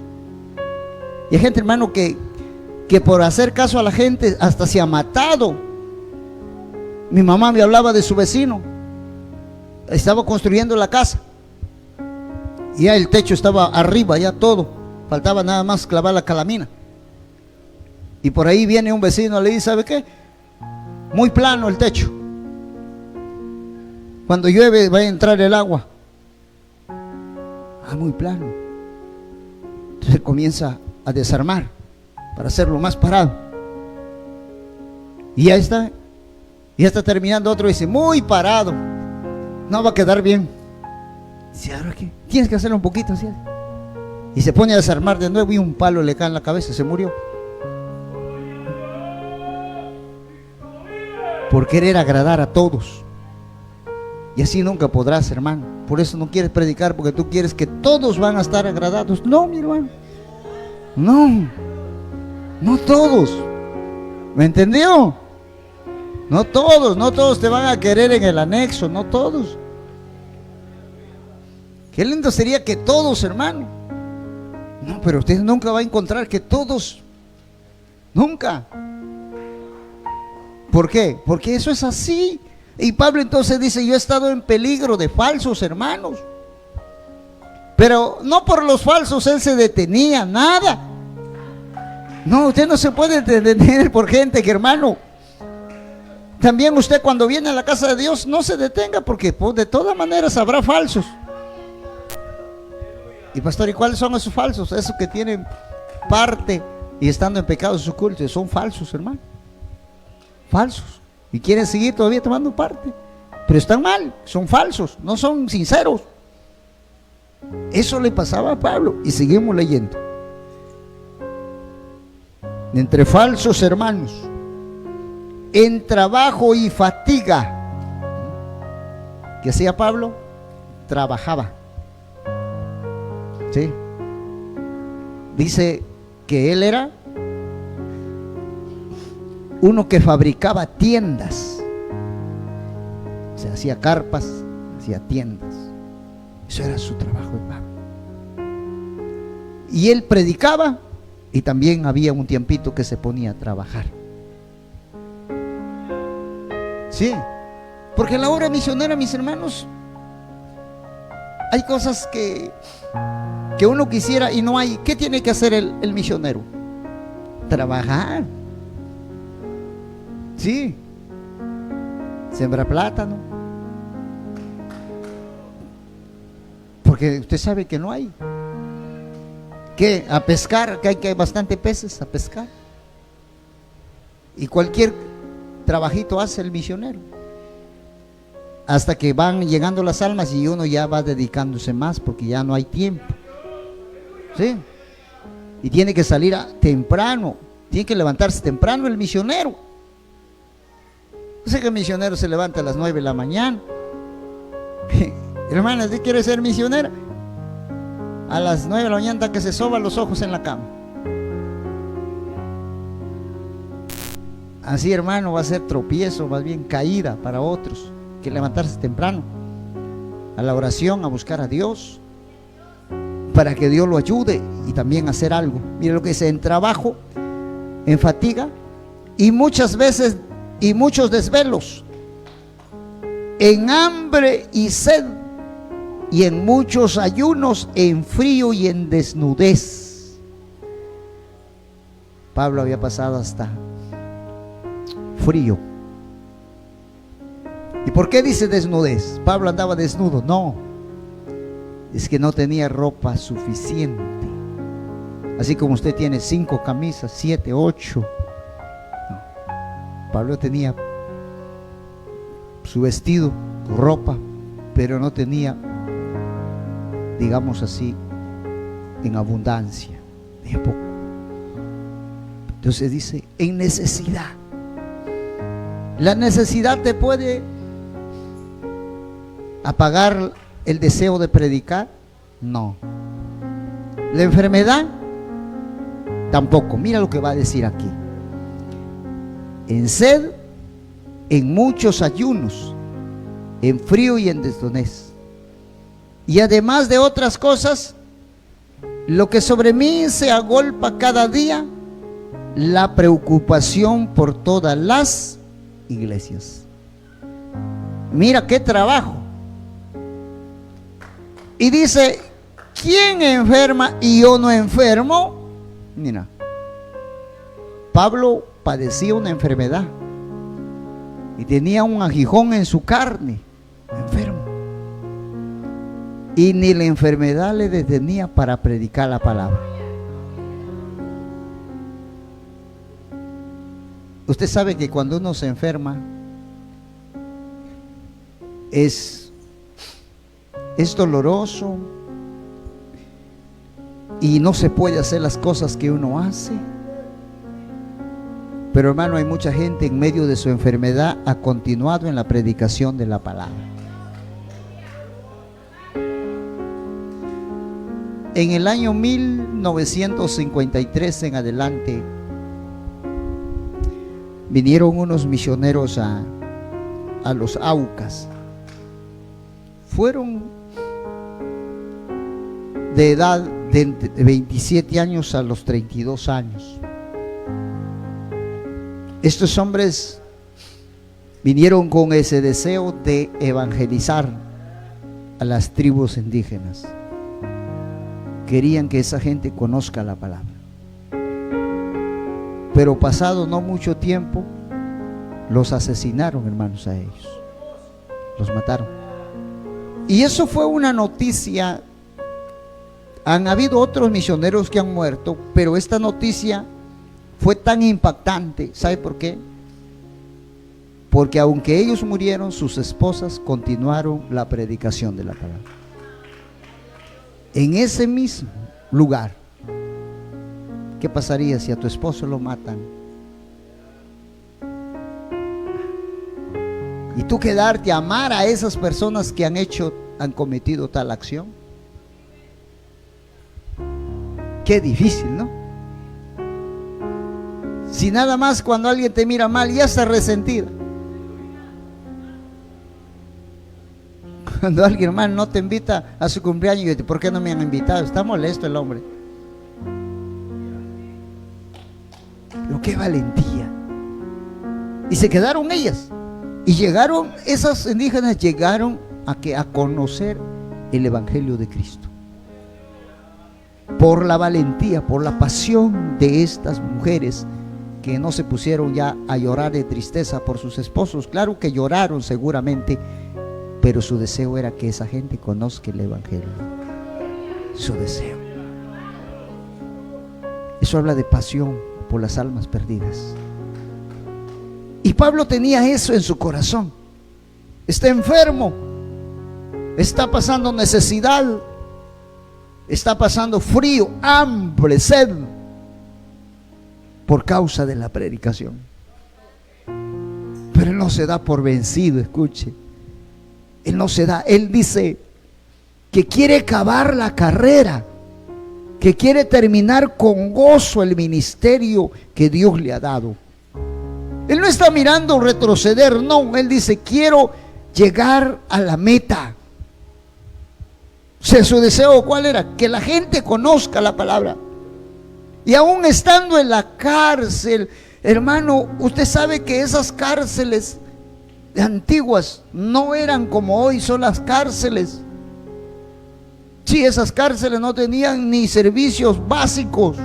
Y hay gente, hermano, que por hacer caso a la gente hasta se ha matado. Mi mamá me hablaba de su vecino. Estaba construyendo la casa. Y ya el techo estaba arriba, ya todo. Faltaba nada más clavar la calamina. Y por ahí viene un vecino, le dice, ¿sabe qué? Muy plano el techo. Cuando llueve va a entrar el agua. Ah, muy plano. Entonces comienza a desarmar para hacerlo más parado. Y ya está terminando otro y dice, muy parado. No va a quedar bien. Dice, ¿ahora qué? Tienes que hacerlo un poquito así. Y se pone a desarmar de nuevo y un palo le cae en la cabeza y se murió. Por querer agradar a todos. Y así nunca podrás, hermano. Por eso no quieres predicar, porque tú quieres que todos van a estar agradados. No, mi hermano. No todos. ¿Me entendió? No todos te van a querer en el anexo, no todos. Qué lindo sería que todos, hermano. No, pero usted nunca va a encontrar que todos. Nunca. ¿Por qué? Porque eso es así. Y Pablo entonces dice, yo he estado en peligro de falsos hermanos. Pero no por los falsos él se detenía, nada. No, usted no se puede detener por gente que, hermano. También usted cuando viene a la casa de Dios no se detenga, porque pues, de todas maneras habrá falsos. Y pastor, ¿y cuáles son esos falsos? Esos que tienen parte y estando en pecado su culto, son falsos, hermano. Falsos. Y quieren seguir todavía tomando parte. Pero están mal, son falsos, no son sinceros. Eso le pasaba a Pablo. Y seguimos leyendo. Entre falsos hermanos, en trabajo y fatiga. ¿Qué hacía Pablo? Trabajaba. ¿Sí? Dice que él era uno que fabricaba tiendas. Se hacía carpas, hacía tiendas. Eso era su trabajo de Pablo. Y él predicaba y también había un tiempito que se ponía a trabajar. Sí, porque en la obra misionera, mis hermanos, hay cosas que uno quisiera y no hay. ¿Qué tiene que hacer el misionero? Trabajar. Sí. Sembrar plátano. Porque usted sabe que no hay. ¿Qué? A pescar, que hay bastante peces, a pescar. Y cualquier trabajito hace el misionero. Hasta que van llegando las almas y uno ya va dedicándose más porque ya no hay tiempo. ¿Sí? Y tiene que salir temprano, tiene que levantarse temprano el misionero. No sé que el misionero se levanta a las 9 de la mañana. Hermana, ¿usted quiere ser misionera? A las 9 de la mañana hasta que se soba los ojos en la cama. Así, hermano, va a ser tropiezo, más bien caída para otros. Que levantarse temprano a la oración, a buscar a Dios para que Dios lo ayude y también hacer algo. Mire lo que dice: en trabajo, en fatiga y muchas veces y muchos desvelos, en hambre y sed y en muchos ayunos, en frío y en desnudez. Pablo había pasado hasta frío. ¿Y por qué dice desnudez? Pablo andaba desnudo. No, es que no tenía ropa suficiente. Así como usted tiene 5 camisas, 7, 8. No. Pablo tenía su vestido, su ropa, pero no tenía, digamos así, en abundancia, de poco. Entonces dice, en necesidad. La necesidad te puede apagar el deseo de predicar, no. La enfermedad, tampoco. Mira lo que va a decir aquí: en sed, en muchos ayunos, en frío y en desnudez. Y además de otras cosas, lo que sobre mí se agolpa cada día, la preocupación por todas las iglesias. Mira qué trabajo. Y dice, ¿quién enferma y yo no enfermo? Mira, Pablo padecía una enfermedad y tenía un aguijón en su carne, enfermo, y ni la enfermedad le detenía para predicar la palabra. Usted sabe que cuando uno se enferma es doloroso y no se puede hacer las cosas que uno hace. Pero hermano, hay mucha gente en medio de su enfermedad ha continuado en la predicación de la palabra. En el año 1953 en adelante vinieron unos misioneros a los Aucas. Fueron de edad de 27 años a los 32 años. Estos hombres vinieron con ese deseo de evangelizar a las tribus indígenas. Querían que esa gente conozca la palabra. Pero pasado no mucho tiempo, los asesinaron, hermanos, a ellos. Los mataron. Y eso fue una noticia. Han habido otros misioneros que han muerto, pero esta noticia fue tan impactante. ¿Sabe por qué? Porque aunque ellos murieron, sus esposas continuaron la predicación de la palabra. En ese mismo lugar. ¿Qué pasaría si a tu esposo lo matan? Y tú quedarte a amar a esas personas que han cometido tal acción. Qué difícil, ¿no? Si nada más cuando alguien te mira mal ya está resentida. Cuando alguien, hermano, no te invita a su cumpleaños y dice, ¿por qué no me han invitado? Está molesto el hombre. Pero qué valentía. Y se quedaron ellas. Y llegaron, esas indígenas llegaron a conocer el Evangelio de Cristo. Por la valentía, por la pasión de estas mujeres que no se pusieron ya a llorar de tristeza por sus esposos. Claro que lloraron seguramente, pero su deseo era que esa gente conozca el Evangelio. Su deseo. Eso habla de pasión por las almas perdidas. Y Pablo tenía eso en su corazón. Está enfermo, está pasando necesidad, está pasando frío, hambre, sed, por causa de la predicación. Pero él no se da por vencido, escuche. Él no se da, él dice que quiere acabar la carrera, que quiere terminar con gozo el ministerio que Dios le ha dado. Él no está mirando retroceder, no, él dice quiero llegar a la meta. O sea, su deseo ¿cuál era? Que la gente conozca la palabra. Y aún estando en la cárcel, hermano, usted sabe que esas cárceles antiguas no eran como hoy son las cárceles. Sí, esas cárceles no tenían ni servicios básicos.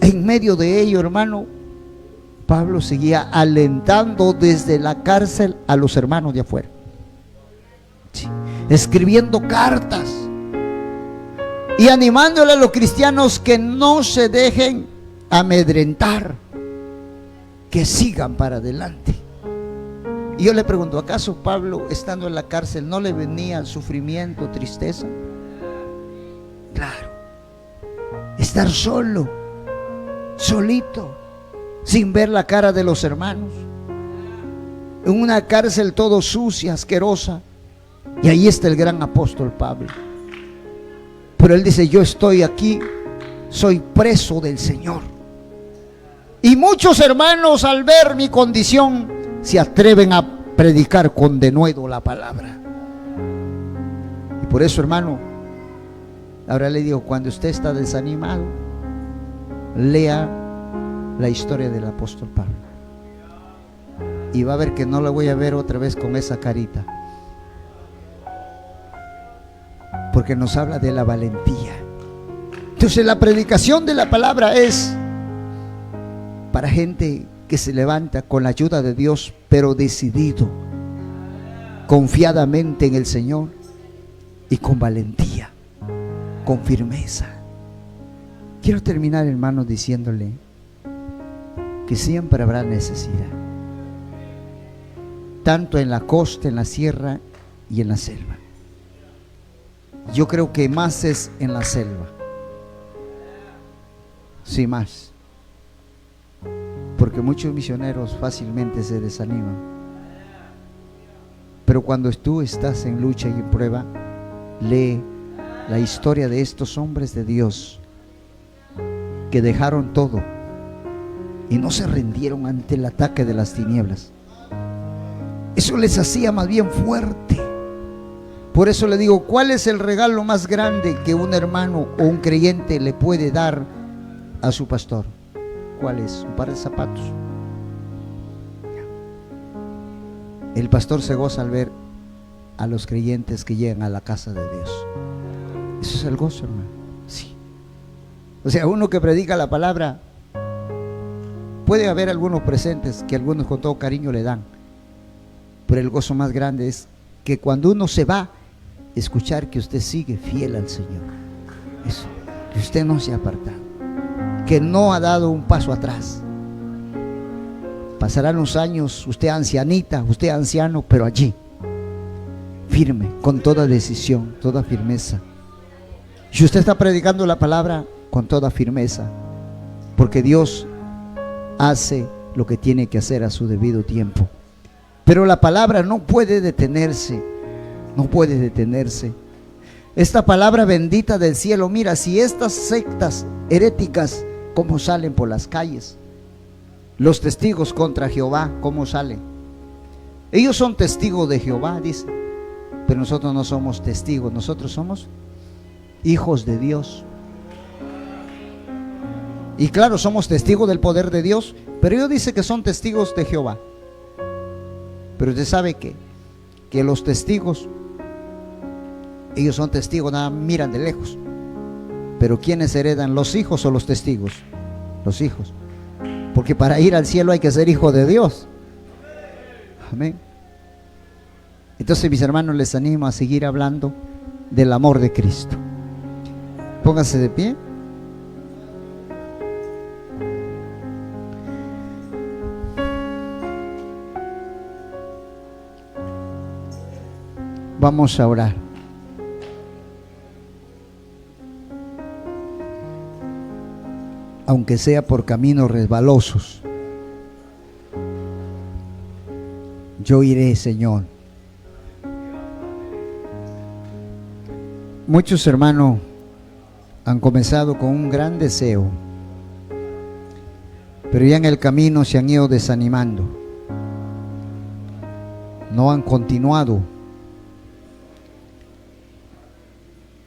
En medio de ello, hermano, Pablo seguía alentando desde la cárcel a los hermanos de afuera. Sí, escribiendo cartas y animándole a los cristianos que no se dejen amedrentar, que sigan para adelante. Y yo le pregunto, ¿acaso Pablo, estando en la cárcel, no le venía sufrimiento, tristeza? Claro. Estar solo, solito, sin ver la cara de los hermanos, en una cárcel todo sucia, asquerosa. Y ahí está el gran apóstol Pablo. Pero él dice, yo estoy aquí, soy preso del Señor. Y muchos hermanos, al ver mi condición, se atreven a predicar con denuedo la palabra. Y por eso, hermano, ahora le digo, cuando usted está desanimado, lea la historia del apóstol Pablo, y va a ver que no la voy a ver otra vez con esa carita, porque nos habla de la valentía. Entonces la predicación de la palabra es para gente que se levanta con la ayuda de Dios, pero decidido, confiadamente en el Señor y con valentía, con firmeza. Quiero terminar, hermanos, diciéndole que siempre habrá necesidad, tanto en la costa, en la sierra y en la selva. Yo creo que más es en la selva, sí, más, porque muchos misioneros fácilmente se desaniman. Pero cuando tú estás en lucha y en prueba, lee la historia de estos hombres de Dios que dejaron todo y no se rindieron ante el ataque de las tinieblas. Eso les hacía más bien fuerte. Por eso le digo, ¿cuál es el regalo más grande que un hermano o un creyente le puede dar a su pastor? ¿Cuál es? Un par de zapatos. El pastor se goza al ver a los creyentes que llegan a la casa de Dios. Eso es el gozo, hermano. Sí. O sea, uno que predica la palabra, puede haber algunos presentes que algunos con todo cariño le dan, pero el gozo más grande es que cuando uno se va, escuchar que usted sigue fiel al Señor. Eso, que usted no se ha apartado, que no ha dado un paso atrás. Pasarán los años, usted ancianita, usted anciano, pero allí, firme, con toda decisión, toda firmeza. Si usted está predicando la palabra, con toda firmeza, porque Dios hace lo que tiene que hacer a su debido tiempo. Pero la palabra no puede detenerse, no puede detenerse. Esta palabra bendita del cielo, mira, si estas sectas heréticas, cómo salen por las calles, los testigos contra Jehová, cómo salen. Ellos son testigos de Jehová, dice, pero nosotros no somos testigos, nosotros somos hijos de Dios. Y claro, somos testigos del poder de Dios, pero ellos dicen que son testigos de Jehová. Pero usted sabe que los testigos, ellos son testigos, nada, miran de lejos. Pero ¿quiénes heredan? ¿Los hijos o los testigos? Los hijos. Porque para ir al cielo hay que ser hijo de Dios. Amén. Entonces, mis hermanos, les animo a seguir hablando del amor de Cristo. Pónganse de pie. Vamos a orar. Aunque sea por caminos resbalosos, yo iré, Señor. Muchos hermanos han comenzado con un gran deseo, pero ya en el camino se han ido desanimando. No han continuado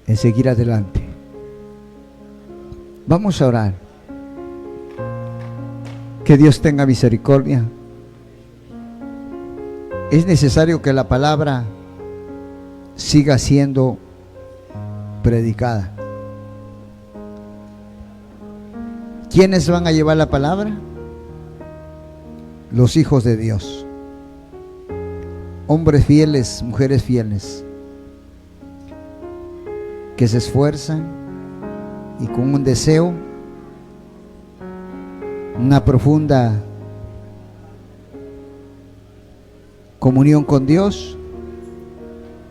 en seguir adelante. Vamos a orar. Que Dios tenga misericordia. Es necesario que la palabra siga siendo predicada. ¿Quiénes van a llevar la palabra? Los hijos de Dios. Hombres fieles, mujeres fieles, que se esfuerzan y con un deseo, una profunda comunión con Dios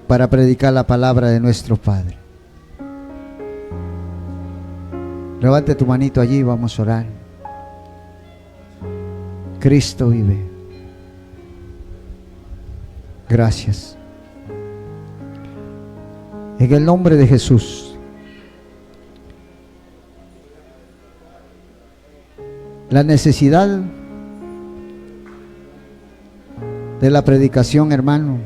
para predicar la palabra de nuestro Padre. Levante tu manito allí y vamos a orar. Cristo vive. Gracias. En el nombre de Jesús. La necesidad de la predicación, hermano,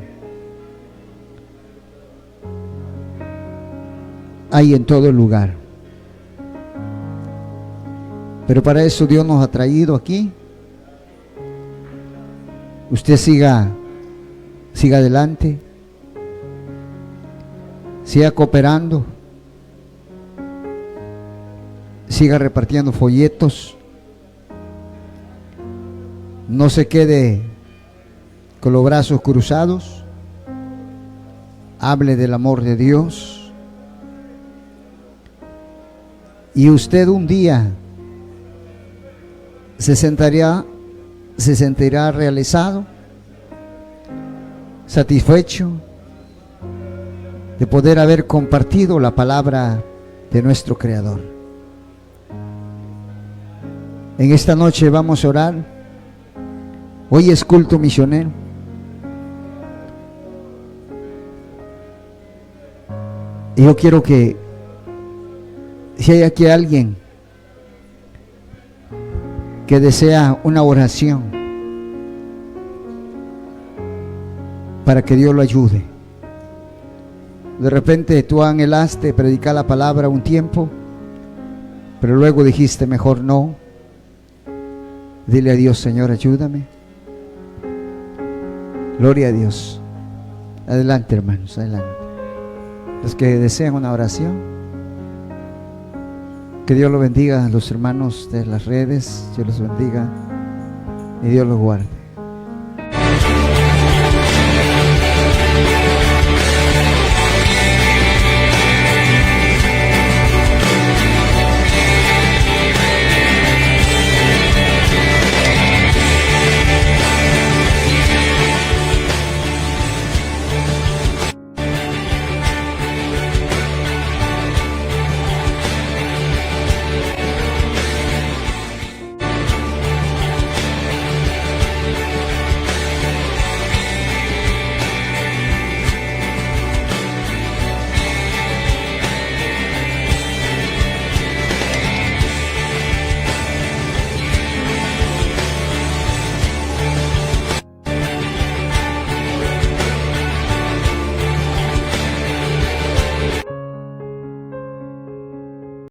hay en todo lugar. Pero para eso Dios nos ha traído aquí. Usted siga adelante, siga cooperando, siga repartiendo folletos, no se quede con los brazos cruzados, hable del amor de Dios, y usted un día se sentirá realizado, satisfecho de poder haber compartido la palabra de nuestro Creador. En esta noche vamos a orar. Hoy es culto misionero. Y yo quiero que, si hay aquí alguien que desea una oración para que Dios lo ayude. De repente tú anhelaste predicar la palabra un tiempo, pero luego dijiste mejor no. Dile a Dios: Señor, ayúdame. Gloria a Dios. Adelante, hermanos, adelante. Los que desean una oración, que Dios lo bendiga a los hermanos de las redes. Dios los bendiga y Dios los guarde.